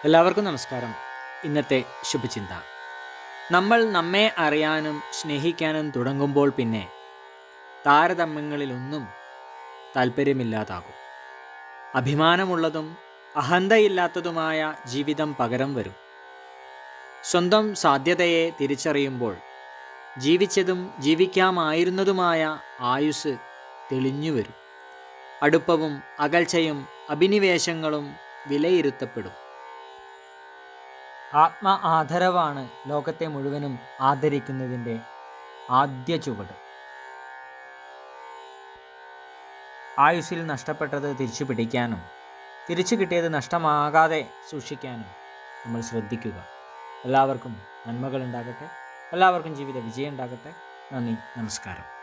എല്ലാവർക്കും നമസ്കാരം. ഇന്നത്തെ ശുഭചിന്ത. നമ്മൾ നമ്മെ അറിയാനും സ്നേഹിക്കാനും തുടങ്ങുമ്പോൾ പിന്നെ താരതമ്യങ്ങളിലൊന്നും താല്പര്യമില്ലാതാകും. അഭിമാനമുള്ളതും അഹന്തയില്ലാത്തതുമായ ജീവിതം പകരം വരും. സ്വന്തം സാധ്യതയെ തിരിച്ചറിയുമ്പോൾ ജീവിച്ചതും ജീവിക്കാമായിരുന്നതുമായ ആയുസ് തെളിഞ്ഞു വരും. അടുപ്പവും അകൽച്ചയും അഭിനിവേശങ്ങളും വിലയിരുത്തപ്പെടും. ആത്മ ആദരവാണ് ലോകത്തെ മുഴുവനും ആദരിക്കുന്നതിൻ്റെ ആദ്യ ചുവട്. ആയുസ്സിൽ നഷ്ടപ്പെട്ടത് തിരിച്ചു പിടിക്കാനും തിരിച്ചു കിട്ടിയത് നഷ്ടമാകാതെ സൂക്ഷിക്കാനും നമ്മൾ ശ്രദ്ധിക്കുക. എല്ലാവർക്കും നന്മകൾ ഉണ്ടാകട്ടെ. എല്ലാവർക്കും ജീവിത വിജയം ഉണ്ടാകട്ടെ. നന്ദി, നമസ്കാരം.